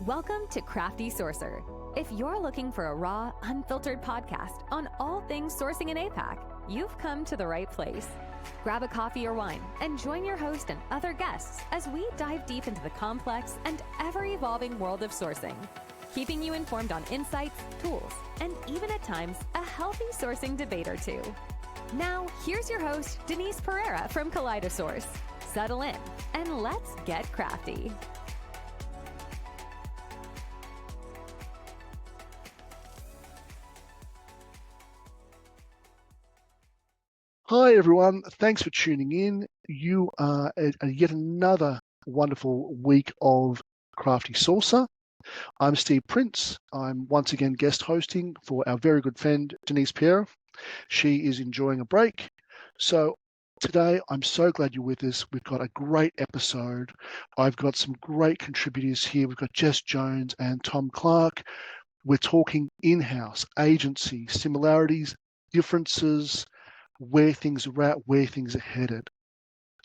Welcome to Crafty Sourcer. If you're looking for a raw, unfiltered podcast on all things sourcing in APAC, you've come to the right place. Grab a coffee or wine and join your host and other guests as we dive deep into the complex and ever-evolving world of sourcing, keeping you informed on insights, tools, and even at times, a healthy sourcing debate or two. Now, here's your host, Denise Pereira from Kaleidosource. Settle in and let's get crafty. Hi, everyone. Thanks for tuning in. You are at yet another wonderful week of Crafty Saucer. I'm Steve Prince. I'm once again guest hosting for our very good friend, Denise Pierre. She is enjoying a break. So today, I'm so glad you're with us. We've got a great episode. I've got some great contributors here. We've got Gibson-Jones and Tom Clark. We're talking in-house, agency, similarities, differences, where things are at, where things are headed.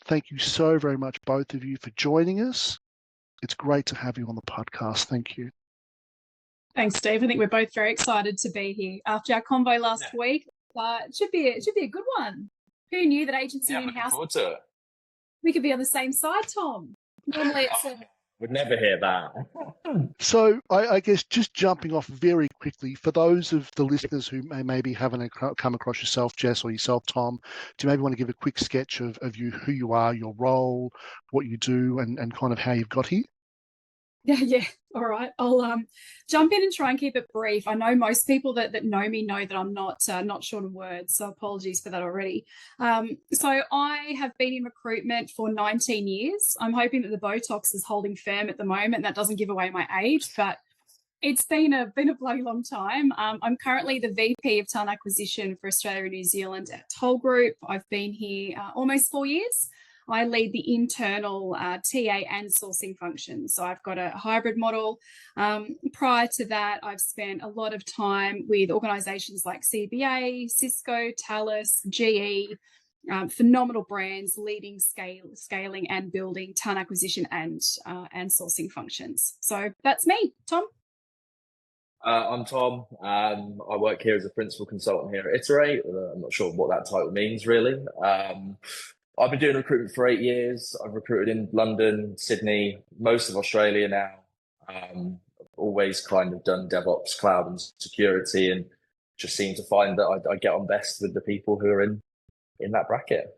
Thank you so very much, both of you, for joining us. It's great to have you on the podcast. Thank you. Thanks, Steve. I think we're both very excited to be here after our convo last week. It should be a good one. Who knew that agency in-house? Forward to it. We could be on the same side, Tom. Normally it's Would never hear that. So I guess just jumping off very quickly, for those of the listeners who maybe haven't come across yourself, Jess, or yourself, Tom, do you maybe want to give a quick sketch of you, who you are, your role, what you do, and kind of how you've got here? Yeah. All right. I'll jump in and try and keep it brief. I know most people that know me know that I'm not short of words, so apologies for that already. So I have been in recruitment for 19 years. I'm hoping that the Botox is holding firm at the moment. That doesn't give away my age, but it's been a bloody long time. I'm currently the VP of Talent Acquisition for Australia and New Zealand at Toll Group. I've been here almost 4 years. I lead the internal TA and sourcing function. So I've got a hybrid model. Prior to that, I've spent a lot of time with organisations like CBA, Cisco, Thales, GE, phenomenal brands leading scaling and building talent acquisition and sourcing functions. So that's me, Tom. I'm Tom. I work here as a principal consultant here at Iterate. I'm not sure what that title means, really. I've been doing recruitment for 8 years. I've recruited in London, Sydney, most of Australia now. I've always kind of done DevOps, cloud and security, and just seem to find that I get on best with the people who are in that bracket.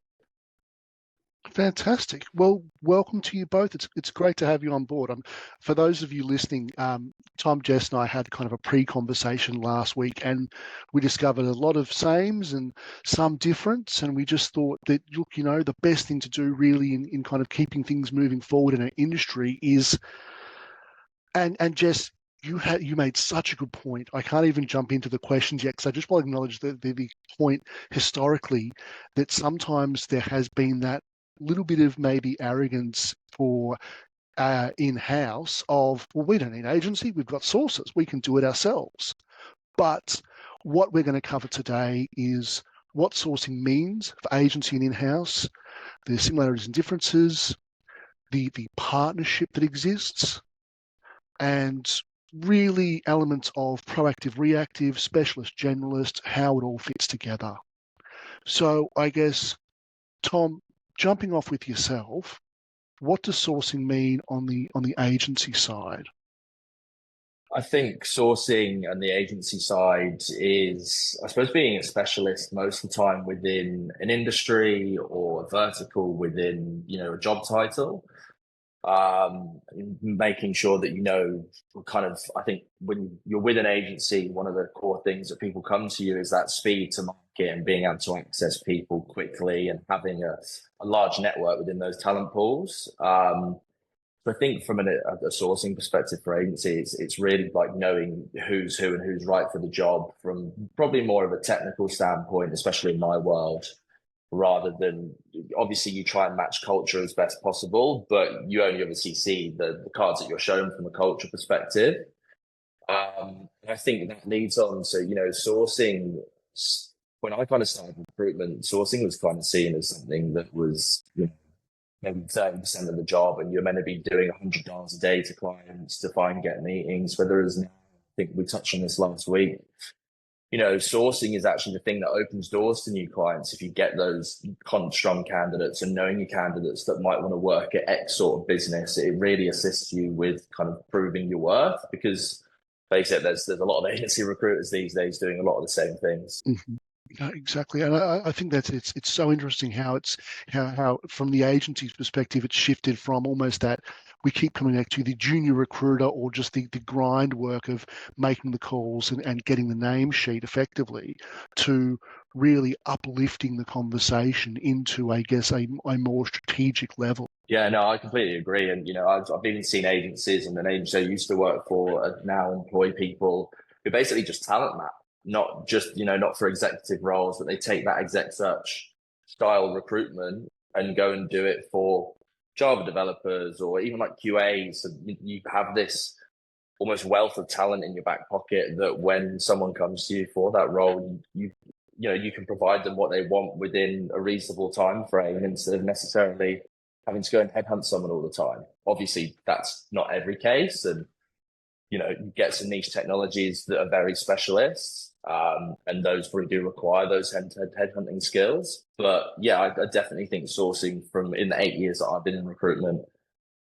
Fantastic. Well, welcome to you both. It's great to have you on board. For those of you listening, Tom, Jess, and I had kind of a pre-conversation last week, and we discovered a lot of sames and some difference. And we just thought that, look, the best thing to do really in kind of keeping things moving forward in our industry is, and Jess, you made such a good point. I can't even jump into the questions yet because I just want to acknowledge the point historically that sometimes there has been that little bit of maybe arrogance for in-house of, well, we don't need agency, we've got sources, we can do it ourselves. But what we're going to cover today is what sourcing means for agency and in-house, the similarities and differences, the partnership that exists, and really elements of proactive, reactive, specialist, generalist, how it all fits together. So I guess, Tom, jumping off with yourself, what does sourcing mean on the agency side? I think sourcing and the agency side is, I suppose, being a specialist most of the time within an industry or a vertical within, a job title. Making sure that I think when you're with an agency, one of the core things that people come to you is that speed to market and being able to access people quickly and having a large network within those talent pools. So I think from a sourcing perspective for agencies, it's really like knowing who's who and who's right for the job from probably more of a technical standpoint, especially in my world, rather than, obviously you try and match culture as best possible, but you only obviously see the cards that you're shown from a culture perspective. I think that leads on to, sourcing. When I kind of started recruitment, sourcing was kind of seen as something that was maybe 30% of the job, and you're meant to be doing $100 a day to clients to find, get meetings, whether it's now, I think we touched on this last week, sourcing is actually the thing that opens doors to new clients. If you get those strong candidates and knowing your candidates that might want to work at X sort of business, it really assists you with kind of proving your worth, because face it, there's a lot of agency recruiters these days doing a lot of the same things. Mm-hmm. No, exactly, and I think that it's so interesting how how from the agency's perspective it's shifted from almost that we keep coming back to the junior recruiter or just the grind work of making the calls and getting the name sheet effectively, to really uplifting the conversation into, I guess, a more strategic level. Yeah, no, I completely agree. And, I've even seen agencies, and an agency I used to work for now employ people who basically just talent map, not just, not for executive roles, but they take that exec search style recruitment and go and do it for Java developers or even like QAs. So you have this almost wealth of talent in your back pocket that when someone comes to you for that role, you can provide them what they want within a reasonable time frame instead of necessarily having to go and headhunt someone all the time. Obviously, that's not every case, and you get some niche technologies that are very specialists, and those probably do require those headhunting skills. But yeah, I definitely think sourcing in the 8 years that I've been in recruitment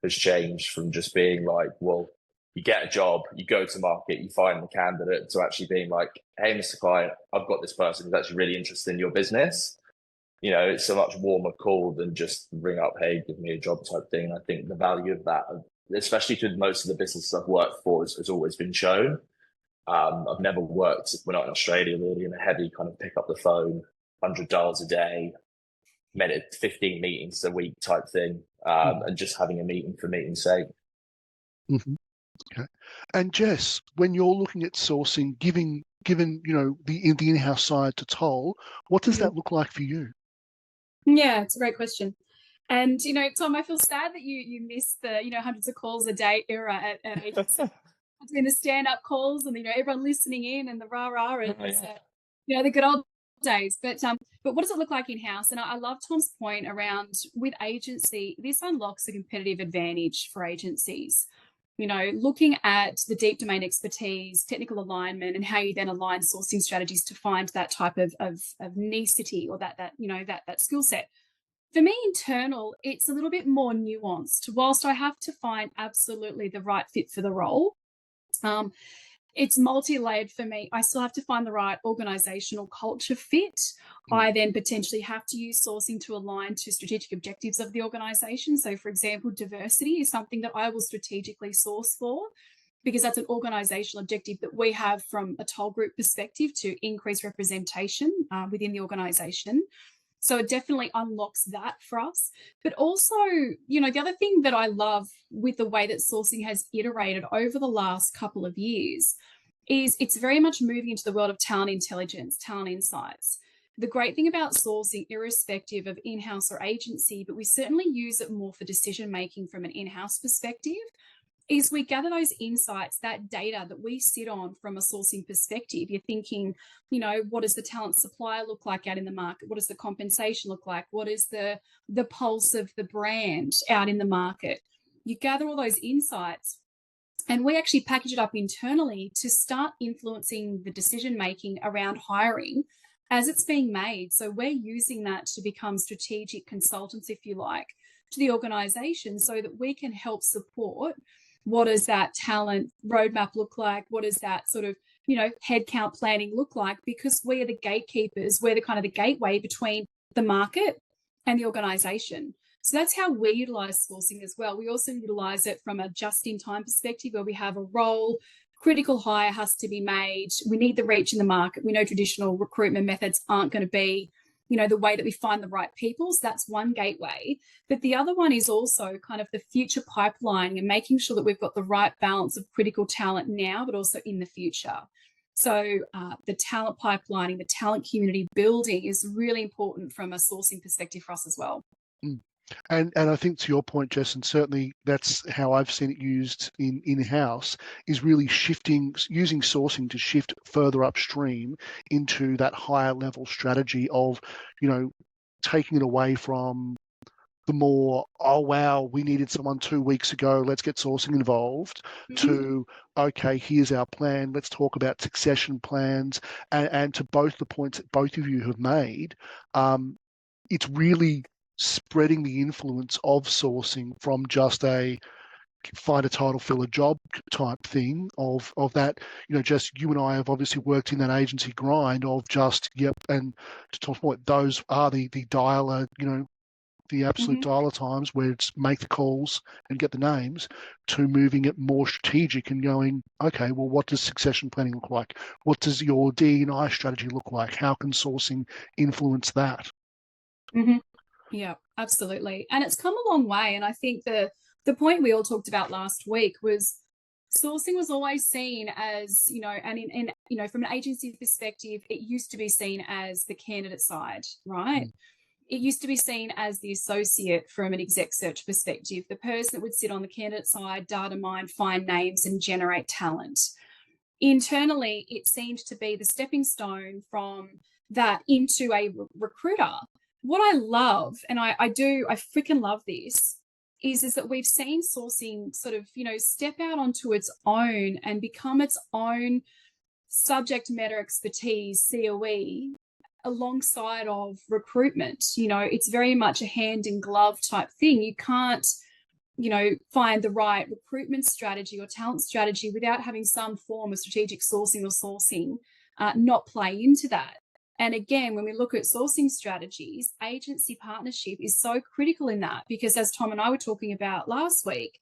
has changed from just being like, well, you get a job, you go to market, you find the candidate, to actually being like, hey, Mr. Client, I've got this person who's actually really interested in your business. It's a much warmer call than just ring up, hey, give me a job type thing. I think the value of that, especially to most of the businesses I've worked for, has always been shown. I've never worked, we're not in Australia really, in a heavy kind of pick up the phone, $100 a day, 15 meetings a week type thing, and just having a meeting for meeting's sake. Mm-hmm. Okay. And Jess, when you're looking at sourcing, given the in-house side to Toll, what does that look like for you? Yeah, it's a great question. And, Tom, I feel sad that you missed the, hundreds of calls a day era at agency. Between the stand-up calls and, everyone listening in and the rah-rah and, the good old days. But what does it look like in-house? And I love Tom's point around with agency, this unlocks a competitive advantage for agencies. Looking at the deep domain expertise, technical alignment, and how you then align sourcing strategies to find that type of nicety or that skill set. For me, internal, it's a little bit more nuanced. Whilst I have to find absolutely the right fit for the role, it's multi-layered for me. I still have to find the right organizational culture fit. I then potentially have to use sourcing to align to strategic objectives of the organization. So, for example, diversity is something that I will strategically source for, because that's an organizational objective that we have from a Toll Group perspective to increase representation within the organization. So it definitely unlocks that for us. But also, the other thing that I love with the way that sourcing has iterated over the last couple of years is it's very much moving into the world of talent intelligence, talent insights. The great thing about sourcing, irrespective of in-house or agency, but we certainly use it more for decision-making from an in-house perspective, is we gather those insights, that data that we sit on from a sourcing perspective. You're thinking, what does the talent supply look like out in the market? What does the compensation look like? What is the pulse of the brand out in the market? You gather all those insights, and we actually package it up internally to start influencing the decision-making around hiring as it's being made. So we're using that to become strategic consultants, if you like, to the organization so that we can help support what does that talent roadmap look like? What does that sort of, headcount planning look like? Because we are the gatekeepers. We're the kind of the gateway between the market and the organization. So that's how we utilize sourcing as well. We also utilize it from a just-in-time perspective where we have a role, critical hire has to be made. We need the reach in the market. We know traditional recruitment methods aren't going to be the way that we find the right people. So that's one gateway. But the other one is also kind of the future pipeline and making sure that we've got the right balance of critical talent now, but also in the future. So the talent pipelining, the talent community building is really important from a sourcing perspective for us as well. And I think to your point, Jess, and certainly that's how I've seen it used in-house, is really using sourcing to shift further upstream into that higher level strategy of, taking it away from the more, oh, wow, we needed someone 2 weeks ago, let's get sourcing involved, to, okay, here's our plan, let's talk about succession plans. And to both the points that both of you have made, it's really spreading the influence of sourcing from just a find a title, fill a job type thing of that, just you and I have obviously worked in that agency grind of just, yep, and to Tom's point, those are the dialer, the absolute dialer times where it's make the calls and get the names, to moving it more strategic and going, okay, well, what does succession planning look like? What does your D&I strategy look like? How can sourcing influence that? Yeah, absolutely. And it's come a long way. And I think the point we all talked about last week was sourcing was always seen as, and in from an agency perspective, it used to be seen as the candidate side, right? It used to be seen as the associate from an exec search perspective, the person that would sit on the candidate side, data mine, find names, and generate talent. Internally, it seemed to be the stepping stone from that into a recruiter. What I love, and I freaking love this, is that we've seen sourcing sort of, step out onto its own and become its own subject matter expertise, COE, alongside of recruitment. It's very much a hand in glove type thing. You can't, find the right recruitment strategy or talent strategy without having some form of strategic sourcing or sourcing not play into that. And again, when we look at sourcing strategies, agency partnership is so critical in that, because as Tom and I were talking about last week,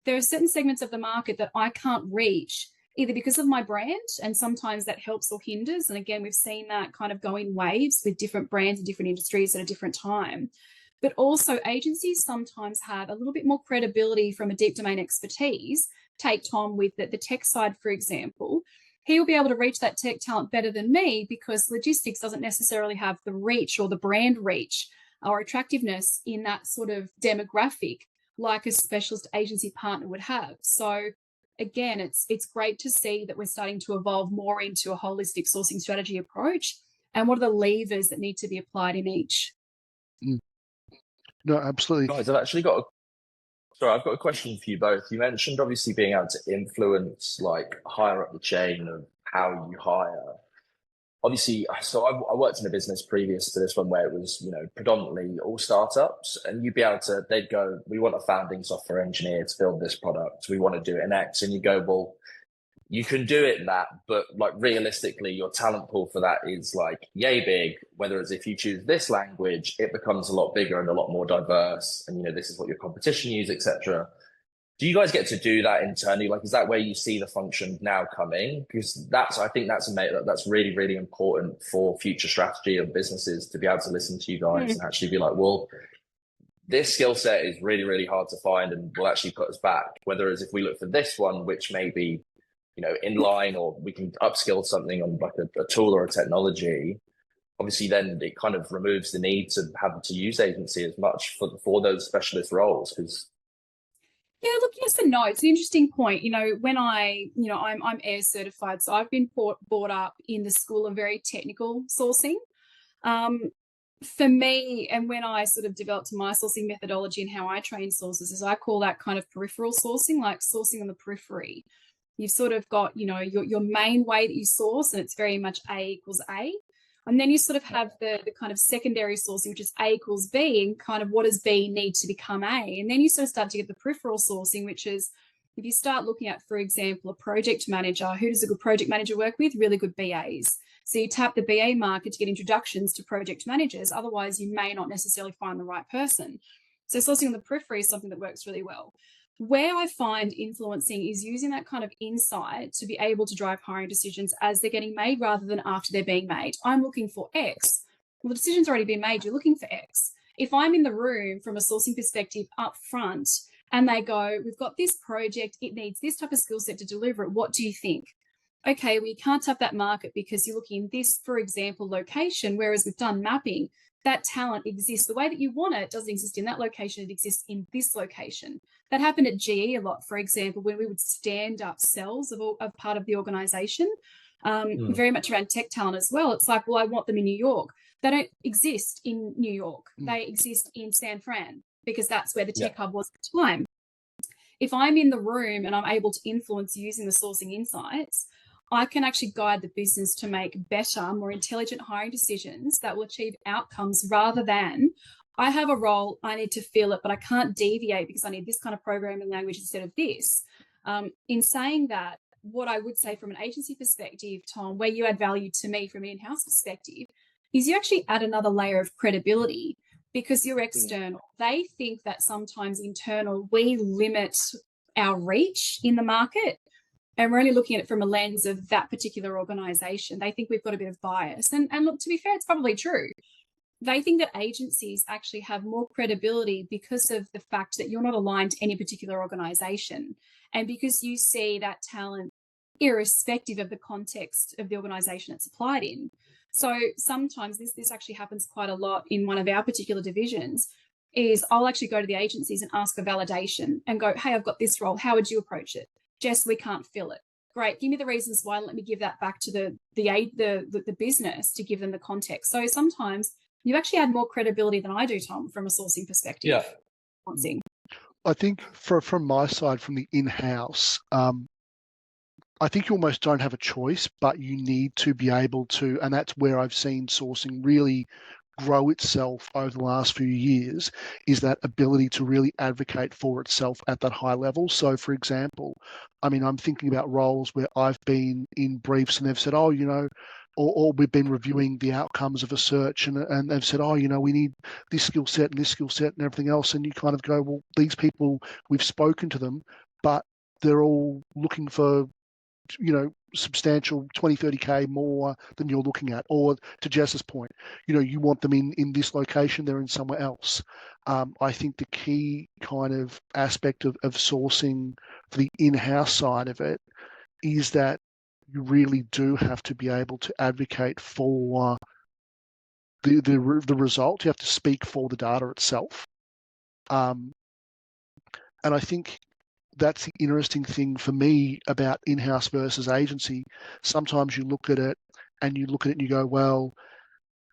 there are certain segments of the market that I can't reach either because of my brand, and sometimes that helps or hinders. And again, we've seen that kind of go in waves with different brands and different industries at a different time. But also agencies sometimes have a little bit more credibility from a deep domain expertise. Take Tom with the tech side, for example. He will be able to reach that tech talent better than me because logistics doesn't necessarily have the reach or the brand reach or attractiveness in that sort of demographic like a specialist agency partner would have. So again, it's great to see that we're starting to evolve more into a holistic sourcing strategy approach, and what are the levers that need to be applied in each. No, absolutely. Guys, I've got a question for you both. You mentioned obviously being able to influence like higher up the chain of how you hire. Obviously, so I worked in a business previous to this one where it was, predominantly all startups, and you'd be able to, they'd go, we want a founding software engineer to build this product. We want to do it in X. And you go, well, you can do it in that, but like realistically, your talent pool for that is like yay big. Whether it's if you choose this language, it becomes a lot bigger and a lot more diverse. And, this is what your competition use, etc. Do you guys get to do that internally? Like, is that where you see the function now coming? Because I think that's really, really important for future strategy of businesses to be able to listen to you guys and actually be like, well, this skill set is really, really hard to find and will actually put us back. Whereas if we look for this one, which may be, in line, or we can upskill something on like a tool or a technology, obviously then it kind of removes the need to have to use agency as much for those specialist roles. Because yeah, look, yes and no. It's an interesting point. When I'm AIR certified, so I've been brought up in the school of very technical sourcing. For me, and when I sort of developed my sourcing methodology and how I train sources, is I call that kind of peripheral sourcing, like sourcing on the periphery. You've sort of got, your main way that you source, and it's very much A equals A. And then you sort of have the kind of secondary sourcing, which is A equals B, and kind of what does B need to become A? And then you sort of start to get the peripheral sourcing, which is if you start looking at, for example, a project manager, who does a good project manager work with? Really good BAs. So you tap the BA market to get introductions to project managers. Otherwise, you may not necessarily find the right person. So sourcing on the periphery is something that works really well. Where I find influencing is using that kind of insight to be able to drive hiring decisions as they're getting made rather than after they're being made. I'm looking for X. Well, the decision's already been made. You're looking for X. If I'm in the room from a sourcing perspective up front and they go, we've got this project, it needs this type of skill set to deliver it. What do you think? Okay, well, you can't tap that market because you're looking in this, for example, location, whereas we've done mapping. That talent exists the way that you want it doesn't exist in that location. It exists in this location. That happened at GE a lot, for example, when we would stand up cells of part of the organization, very much around tech talent as well. It's like, well, I want them in New York. They don't exist in New York. They exist in San Fran. because that's where the tech hub was at the time. If I'm in the room and I'm able to influence using the sourcing insights, I can actually guide the business to make better, more intelligent hiring decisions that will achieve outcomes, rather than I have a role, I need to fill it, but I can't deviate because I need this kind of programming language instead of this. In saying that, what I would say from an agency perspective, Tom, where you add value to me from an in-house perspective, is you actually add another layer of credibility because you're external. They think that sometimes internal, we limit our reach in the market, and we're only looking at it from a lens of that particular organization. They think we've got a bit of bias. And look, to be fair, it's probably true. They think that agencies actually have more credibility because of the fact that you're not aligned to any particular organization, and because you see that talent irrespective of the context of the organization it's applied in. So sometimes this actually happens quite a lot in one of our particular divisions, is I'll actually go to the agencies and ask for validation and go, hey, I've got this role. How would you approach it? Jess, we can't fill it. Great. Give me the reasons why. Let me give that back to the business to give them the context. So sometimes you actually add more credibility than I do, Tom, from a sourcing perspective. Yeah. I think from my side, from the in-house, I think you almost don't have a choice, but you need to be able to, and that's where I've seen sourcing really grow itself over the last few years, is that ability to really advocate for itself at that high level. So for example, I mean, I'm thinking about roles where I've been in briefs and they've said, oh, you know, or we've been reviewing the outcomes of a search and they've said, oh, you know, we need this skill set and this skill set and everything else. And you kind of go, well, these people, we've spoken to them, but they're all looking for, you know, substantial 20, 30K more than you're looking at. Or to Jess's point, you know, you want them in this location, they're in somewhere else. I think the key kind of aspect of sourcing for the in-house side of it is that you really do have to be able to advocate for the result. You have to speak for the data itself. And I think that's the interesting thing for me about in-house versus agency. Sometimes you look at it and you go, well,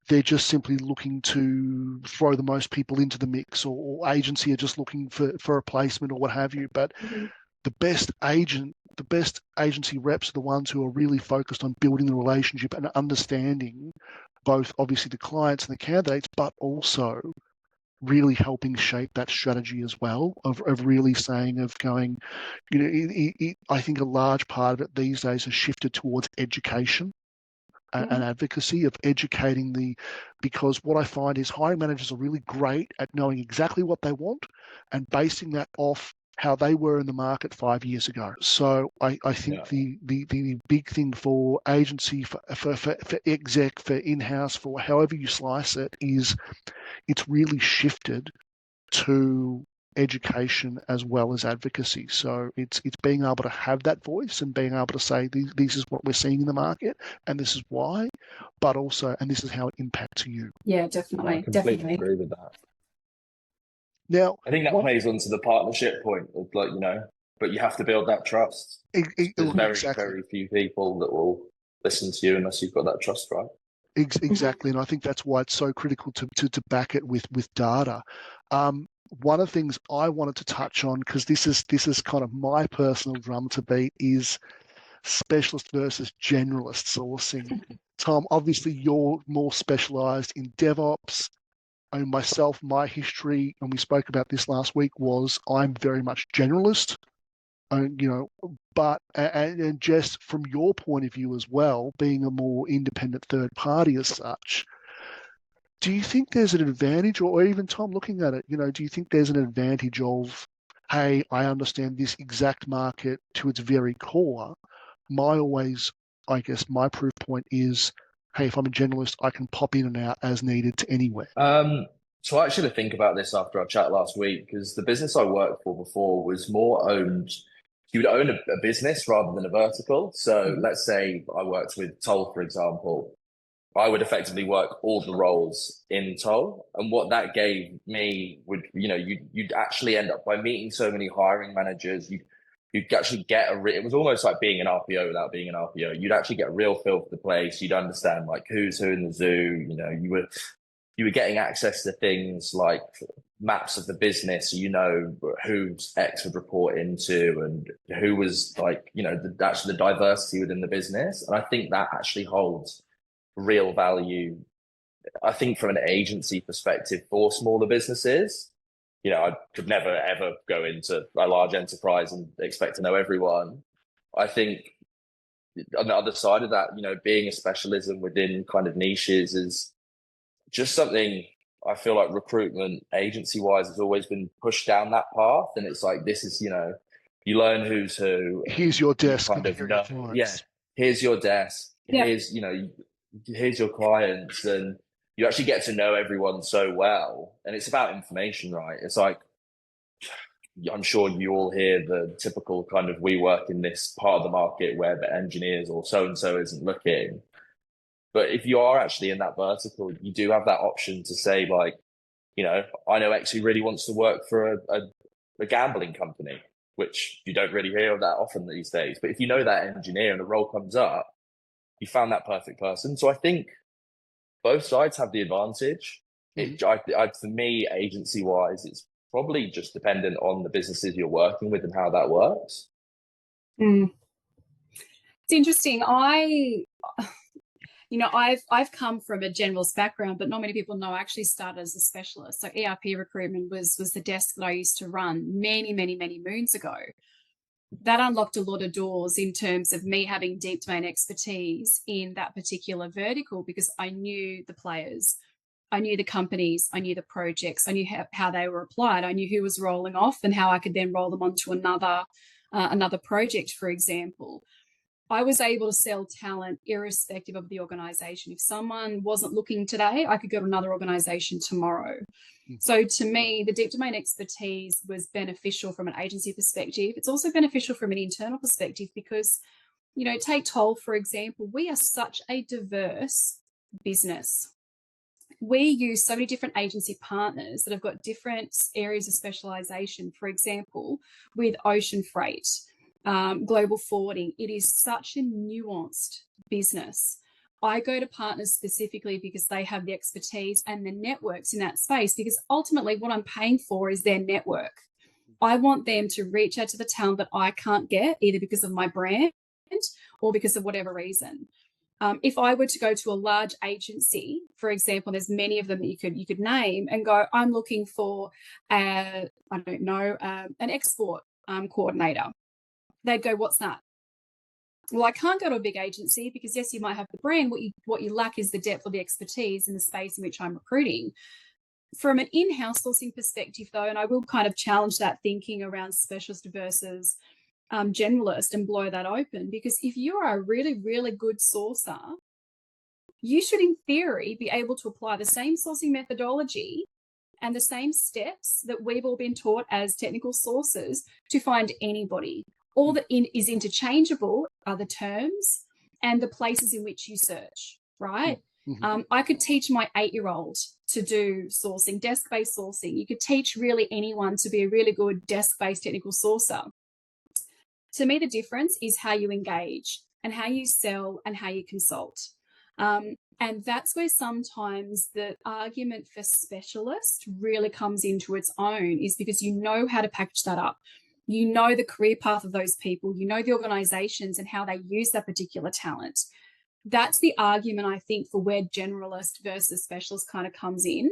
they're just simply looking to throw the most people into the mix, or agency are just looking for a placement or what have you. But the best agency reps are the ones who are really focused on building the relationship and understanding both obviously the clients and the candidates, but also really helping shape that strategy as well, of really saying, of going, you know, I think a large part of it these days has shifted towards education and advocacy, of educating because what I find is hiring managers are really great at knowing exactly what they want and basing that off how they were in the market 5 years ago. So I think the big thing for agency, for exec, for in-house, for however you slice it, is it's really shifted to education as well as advocacy. So it's being able to have that voice and being able to say, this is what we're seeing in the market and this is why, but also, and this is how it impacts you. Yeah, definitely. I completely agree with that. Now, I think that plays onto the partnership point of, like, you know, but you have to build that trust. There's very few people that will listen to you unless you've got that trust, right? Exactly. And I think that's why it's so critical to back it with data. One of the things I wanted to touch on, because this is kind of my personal drum to beat, is specialist versus generalist sourcing. Tom, obviously you're more specialized in DevOps. And myself, my history, and we spoke about this last week, was I'm very much generalist. You know, but and just from your point of view as well, being a more independent third party as such, do you think there's an advantage, or even Tom, looking at it, you know, do you think there's an advantage of, hey, I understand this exact market to its very core? I guess my proof point is, hey, if I'm a generalist, I can pop in and out as needed to anywhere. So I actually think about this after our chat last week, because the business I worked for before was more owned. You would own a business rather than a vertical. So let's say I worked with Toll, for example. I would effectively work all the roles in Toll. And what that gave me would, you know, you'd actually end up, by meeting so many hiring managers, you'd actually get it was almost like being an RPO without being an RPO. You'd actually get a real feel for the place. You'd understand like who's who in the zoo. You know, you were getting access to things like maps of the business, you know who X would report into and who was like, you know, actually the diversity within the business. And I think that actually holds real value, I think, from an agency perspective for smaller businesses. You know, I could never ever go into a large enterprise and expect to know everyone. I think on the other side of that, you know, being a specialism within kind of niches is just something I feel like recruitment agency wise has always been pushed down that path. And it's like, this is, you know, you learn who's who. Here's your desk. Kind of know, yeah, here's your desk. Yeah. Here's, you know, here's your clients, and you actually get to know everyone so well. And it's about information, right? It's like, I'm sure you all hear the typical kind of, we work in this part of the market where the engineers or so-and-so isn't looking. But if you are actually in that vertical, you do have that option to say, like, you know, I know X who really wants to work for a gambling company, which you don't really hear of that often these days. But if you know that engineer and a role comes up, you found that perfect person. So I think both sides have the advantage. For me, agency-wise, it's probably just dependent on the businesses you're working with and how that works. It's interesting. I've come from a generalist background, but not many people know I actually started as a specialist. So ERP recruitment was the desk that I used to run many, many, many moons ago. That unlocked a lot of doors in terms of me having deep domain expertise in that particular vertical, because I knew the players, I knew the companies, I knew the projects, I knew how they were applied, I knew who was rolling off and how I could then roll them onto another project, for example. I was able to sell talent irrespective of the organization. If someone wasn't looking today, I could go to another organization tomorrow. So to me, the deep domain expertise was beneficial from an agency perspective. It's also beneficial from an internal perspective because, you know, take Toll, for example, we are such a diverse business. We use so many different agency partners that have got different areas of specialization. For example, with ocean freight, global forwarding, it is such a nuanced business. I go to partners specifically because they have the expertise and the networks in that space, because ultimately what I'm paying for is their network. I want them to reach out to the talent that I can't get, either because of my brand or because of whatever reason. If I were to go to a large agency, for example, there's many of them that you could name and go, I'm looking for an export coordinator. They'd go, what's that? Well, I can't go to a big agency because, yes, you might have the brand. What you lack is the depth or the expertise in the space in which I'm recruiting. From an in-house sourcing perspective, though, and I will kind of challenge that thinking around specialist versus generalist and blow that open, because if you are a really, really good sourcer, you should, in theory, be able to apply the same sourcing methodology and the same steps that we've all been taught as technical sources to find anybody. All that is interchangeable are the terms and the places in which you search, right? Mm-hmm. I could teach my 8-year-old to do sourcing, desk-based sourcing. You could teach really anyone to be a really good desk-based technical sourcer. To me, the difference is how you engage and how you sell and how you consult. And that's where sometimes the argument for specialist really comes into its own, is because you know how to package that up. You know the career path of those people, you know the organizations and how they use that particular talent. That's the argument, I think, for where generalist versus specialist kind of comes in.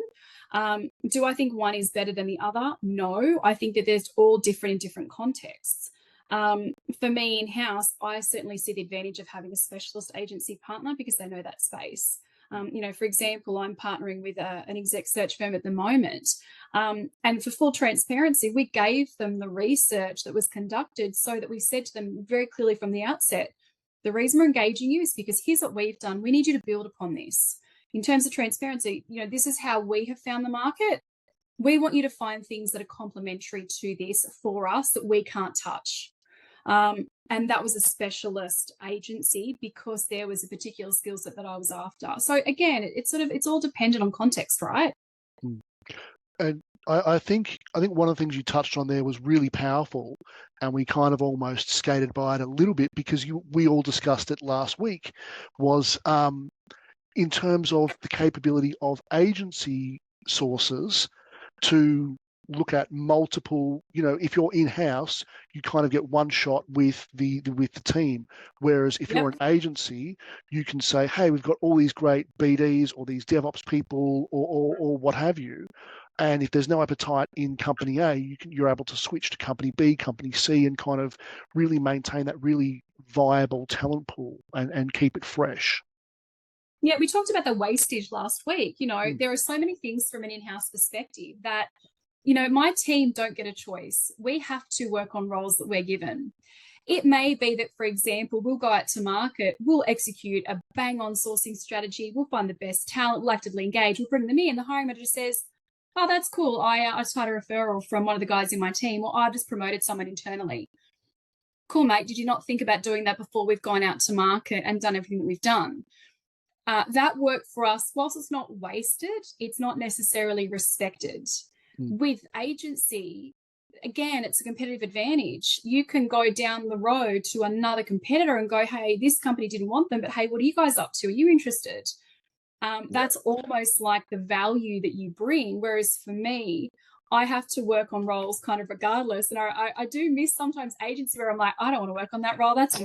Do I think one is better than the other? No, I think that they're all different in different contexts. For me in-house, I certainly see the advantage of having a specialist agency partner because they know that space. For example, I'm partnering with an exec search firm at the moment. And for full transparency, we gave them the research that was conducted so that we said to them very clearly from the outset, the reason we're engaging you is because here's what we've done. We need you to build upon this. In terms of transparency, this is how we have found the market. We want you to find things that are complementary to this for us that we can't touch. And that was a specialist agency because there was a particular skill set that I was after. So again, it's all dependent on context, right? And I think one of the things you touched on there was really powerful, and we kind of almost skated by it a little bit because we all discussed it last week, was in terms of the capability of agency sources to look at multiple, if you're in-house, you kind of get one shot with the team. Whereas if you're an agency, you can say, hey, we've got all these great BDs or these DevOps people or what have you. And if there's no appetite in company A, you're able to switch to company B, company C, and kind of really maintain that really viable talent pool and keep it fresh. Yeah, we talked about the wastage last week. There are so many things from an in-house perspective that, my team don't get a choice. We have to work on roles that we're given. It may be that, for example, we'll go out to market, we'll execute a bang-on sourcing strategy, we'll find the best talent, we'll actively engage, we'll bring them in. The hiring manager says, oh, that's cool. I just had a referral from one of the guys in my team, or I just promoted someone internally. Cool, mate. Did you not think about doing that before we've gone out to market and done everything that we've done? That work for us, whilst it's not wasted, it's not necessarily respected. With agency, again, it's a competitive advantage. You can go down the road to another competitor and go, hey, this company didn't want them, but hey, what are you guys up to? Are you interested? That's almost like the value that you bring. Whereas for me, I have to work on roles kind of regardless. And I do miss sometimes agency where I'm like, I don't want to work on that role. That's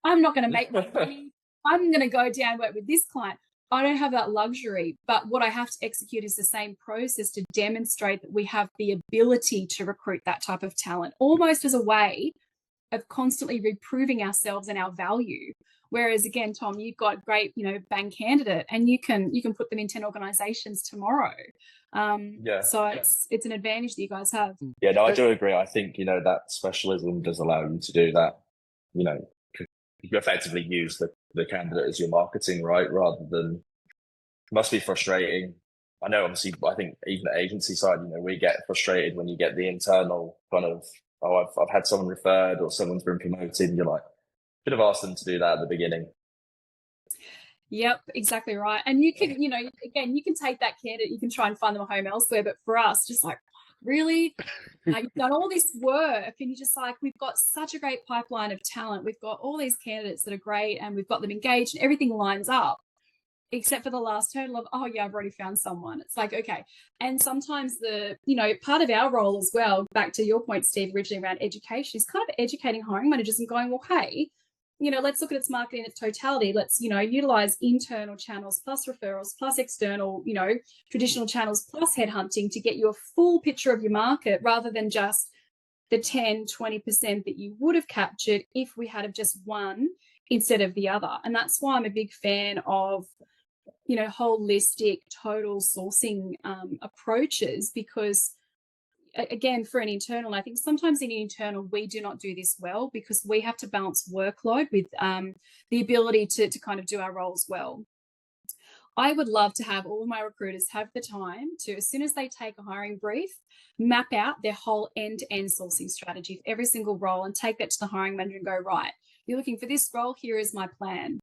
I'm not going to make my money. I'm going to go down and work with this client. I don't have that luxury, but what I have to execute is the same process to demonstrate that we have the ability to recruit that type of talent, almost as a way of constantly reproving ourselves and our value. Whereas again, Tom, you've got great, bang candidate, and you can put them in 10 organizations tomorrow. So it's an advantage that you guys have. Yeah, no, I do agree. I think, that specialism does allow you to do that. You effectively use the candidate as your marketing, right? Rather than, it must be frustrating. I know, obviously, I think even the agency side, we get frustrated when you get the internal kind of, oh, I've had someone referred or someone's been promoted, and you're like, should have asked them to do that at the beginning. Yep, exactly right. And you can, again, you can take that candidate, you can try and find them a home elsewhere. But for us, just like, really? You've done all this work and you're just like, we've got such a great pipeline of talent. We've got all these candidates that are great and we've got them engaged and everything lines up, except for the last hurdle of, oh yeah, I've already found someone. It's like, okay. And sometimes part of our role as well, back to your point, Steve, originally around education, is kind of educating hiring managers and going, well, hey, let's look at its market in its totality. Let's, utilize internal channels plus referrals plus external, traditional channels plus headhunting to get you a full picture of your market rather than just the 10, 20% that you would have captured if we had just one instead of the other. And that's why I'm a big fan of, holistic total sourcing approaches, because again, for an internal, I think sometimes in internal, we do not do this well because we have to balance workload with the ability to kind of do our roles well. I would love to have all of my recruiters have the time to, as soon as they take a hiring brief, map out their whole end-to-end sourcing strategy for every single role and take that to the hiring manager and go, right, you're looking for this role, here is my plan.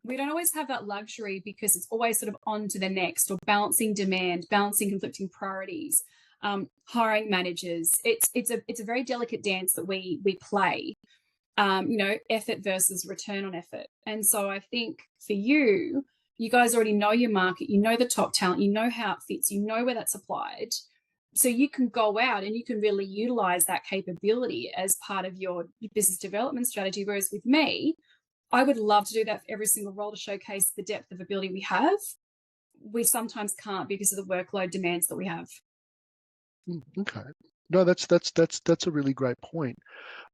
We don't always have that luxury because it's always sort of on to the next, or balancing demand, balancing conflicting priorities. Hiring managers, it's a very delicate dance that we play, effort versus return on effort. And so I think for you guys already know your market, you know the top talent, you know how it fits, you know where that's applied. So you can go out and you can really utilize that capability as part of your business development strategy. Whereas with me, I would love to do that for every single role to showcase the depth of ability we have. We sometimes can't because of the workload demands that we have. Okay. No, that's a really great point.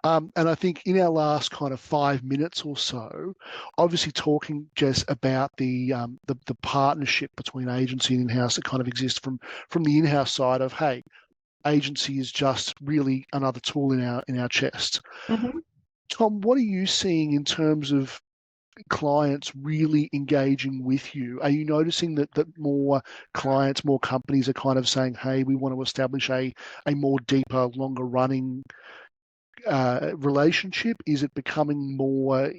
And I think in our last kind of 5 minutes or so, obviously talking, Jess, about the partnership between agency and in-house that kind of exists from the in-house side of, hey, agency is just really another tool in our chest. Mm-hmm. Tom, what are you seeing in terms of clients really engaging with you? Are you noticing that more clients, more companies are kind of saying, hey, we want to establish a more deeper, longer running relationship? Is it becoming more,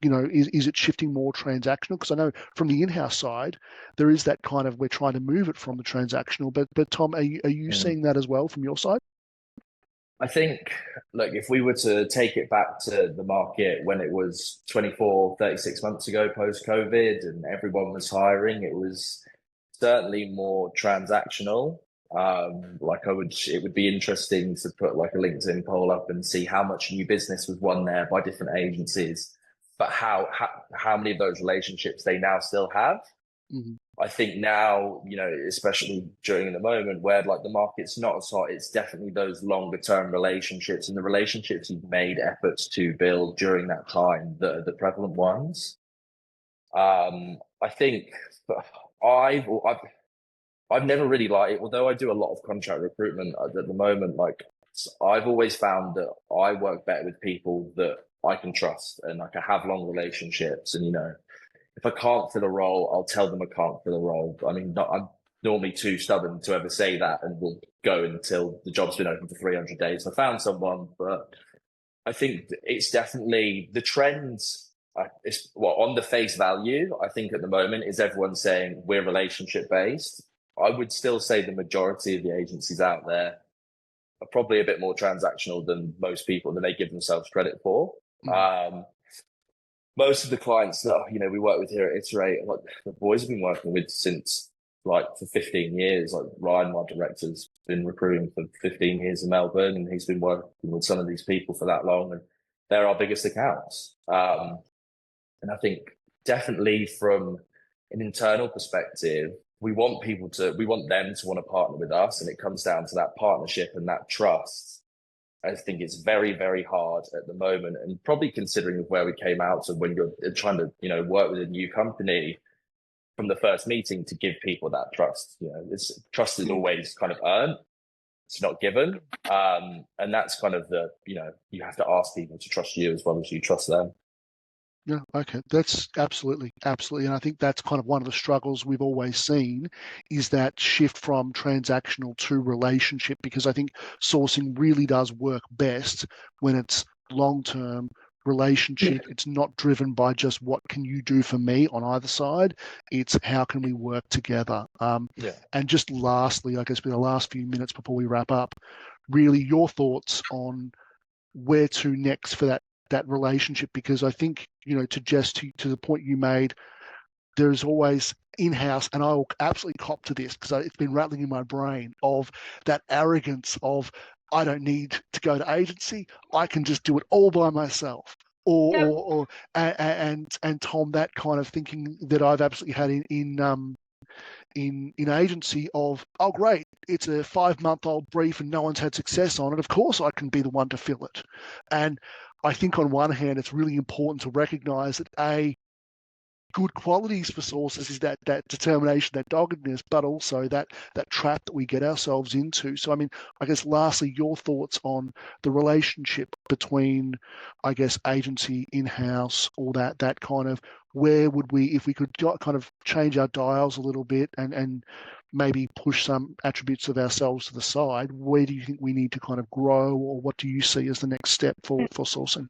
is it shifting more transactional? Because I know from the in-house side, there is that kind of, we're trying to move it from the transactional, but Tom, are you seeing that as well from your side? I think, look, if we were to take it back to the market when it was 24, 36 months ago, post-COVID, and everyone was hiring, it was certainly more transactional. It would be interesting to put like a LinkedIn poll up and see how much new business was won there by different agencies, but how many of those relationships they now still have. Mm-hmm. I think now, especially during the moment where like the market's not as hot, it's definitely those longer term relationships and the relationships you've made efforts to build during that time that are the prevalent ones. I think I've never really liked, although I do a lot of contract recruitment at the moment, like I've always found that I work better with people that I can trust and like I have long relationships. And, if I can't fill a role, I'll tell them I can't fill a role. I mean, I'm normally too stubborn to ever say that and will go until the job's been open for 300 days. I found someone, but I think it's definitely the trends. On the face value, I think at the moment is everyone saying we're relationship based. I would still say the majority of the agencies out there are probably a bit more transactional than most people than they give themselves credit for. Mm-hmm. Most of the clients that we work with here at Iterate, like the boys have been working with since like for 15 years. Like Ryan, my director's been recruiting for 15 years in Melbourne, and he's been working with some of these people for that long, and they're our biggest accounts. And I think definitely from an internal perspective, we want them to want to partner with us, and it comes down to that partnership and that trust. I think it's very, very hard at the moment, and probably considering where we came out. So when you're trying to, work with a new company from the first meeting to give people that trust, this trust is always kind of earned. It's not given. And that's kind of you have to ask people to trust you as well as you trust them. Yeah, okay. That's absolutely. And I think that's kind of one of the struggles we've always seen is that shift from transactional to relationship, because I think sourcing really does work best when it's long-term relationship. Yeah. It's not driven by just what can you do for me on either side. It's how can we work together. And just lastly, I guess in the last few minutes before we wrap up, really your thoughts on where to next for that relationship, because I think, to the point you made, there's always in-house, and I will absolutely cop to this because it's been rattling in my brain, of that arrogance of I don't need to go to agency, I can just do it all by myself. And Tom, that kind of thinking that I've absolutely had in agency of, oh great, it's a 5-month-old brief and no one's had success on it, of course I can be the one to fill it. And I think on one hand it's really important to recognize that good qualities for sources is that determination, that doggedness, but also that trap that we get ourselves into. So I mean, I guess lastly, your thoughts on the relationship between, I guess, agency, in-house, all that kind of, where would we, if we could kind of change our dials a little bit and maybe push some attributes of ourselves to the side, where do you think we need to kind of grow, or what do you see as the next step for sourcing?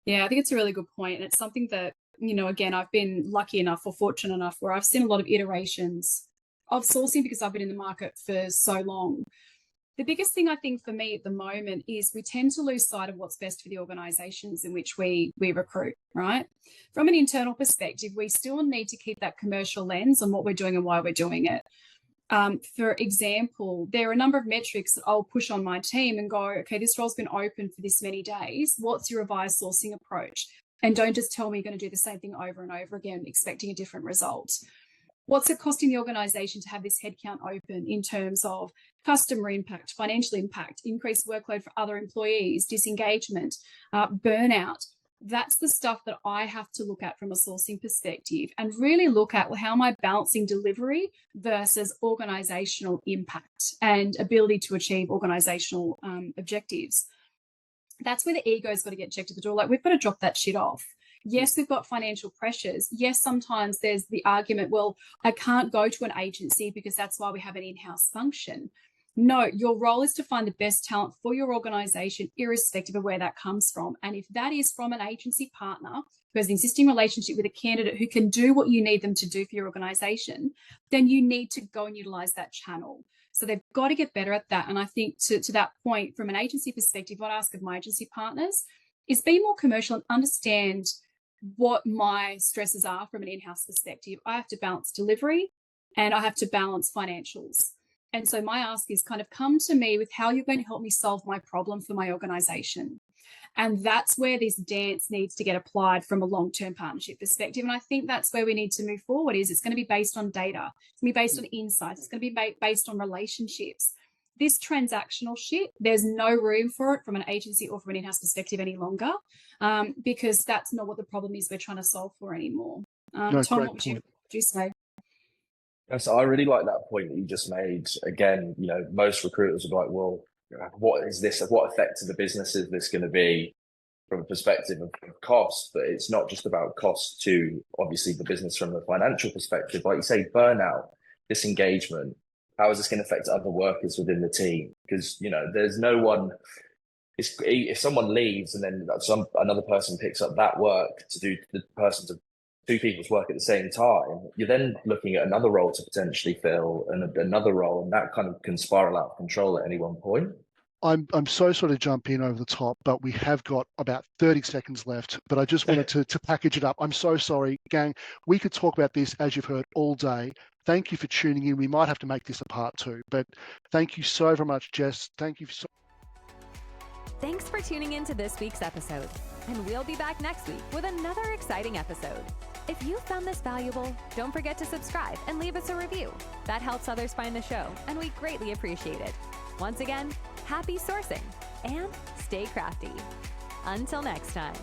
Yeah, I think it's a really good point. And it's something that, again, I've been lucky enough or fortunate enough where I've seen a lot of iterations of sourcing because I've been in the market for so long. The biggest thing I think for me at the moment is we tend to lose sight of what's best for the organizations in which we recruit, right? From an internal perspective, we still need to keep that commercial lens on what we're doing and why we're doing it. For example, there are a number of metrics that I'll push on my team and go, okay, this role's been open for this many days. What's your revised sourcing approach? And don't just tell me you're going to do the same thing over and over again, expecting a different result. What's it costing the organization to have this headcount open in terms of customer impact, financial impact, increased workload for other employees, disengagement, burnout? That's the stuff that I have to look at from a sourcing perspective and really look at, well, how am I balancing delivery versus organizational impact and ability to achieve organizational objectives. That's where the ego's got to get checked at the door. Like, we've got to drop that shit off. Yes, we've got financial pressures. Yes, sometimes there's the argument, well, I can't go to an agency because that's why we have an in-house function. No, your role is to find the best talent for your organization, irrespective of where that comes from. And if that is from an agency partner who has an existing relationship with a candidate who can do what you need them to do for your organization, then you need to go and utilize that channel. So they've got to get better at that. And I think to that point, from an agency perspective, what I ask of my agency partners is be more commercial and understand what my stresses are from an in-house perspective. I have to balance delivery and I have to balance financials. And so my ask is kind of come to me with how you're going to help me solve my problem for my organization. And that's where this dance needs to get applied from a long-term partnership perspective. And I think that's where we need to move forward. Is it's going to be based on data, it's going to be based on insights, it's going to be based on relationships. This transactional shit, there's no room for it from an agency or from an in-house perspective any longer, because that's not what the problem is we're trying to solve for anymore. No, Tom, great what would you say? Yes, I really like that point that you just made. Again, most recruiters are like, well, what is this? What effect to the business is this going to be from a perspective of cost? But it's not just about cost to obviously the business from a financial perspective. Like you say, burnout, disengagement. How is this going to affect other workers within the team? Because there's no one. If someone leaves and then another person picks up that work to do the person's two people's work at the same time, you're then looking at another role to potentially fill and another role, and that kind of can spiral out of control at any one point. I'm so sorry to jump in over the top, but we have got about 30 seconds left. But I just wanted to package it up. I'm so sorry, gang. We could talk about this, as you've heard, all day. Thank you for tuning in. We might have to make this a part 2, but thank you so very much, Jess. Thank you so. Thanks for tuning in to this week's episode, and we'll be back next week with another exciting episode. If you found this valuable, don't forget to subscribe and leave us a review. That helps others find the show, and we greatly appreciate it. Once again, happy sourcing and stay crafty. Until next time.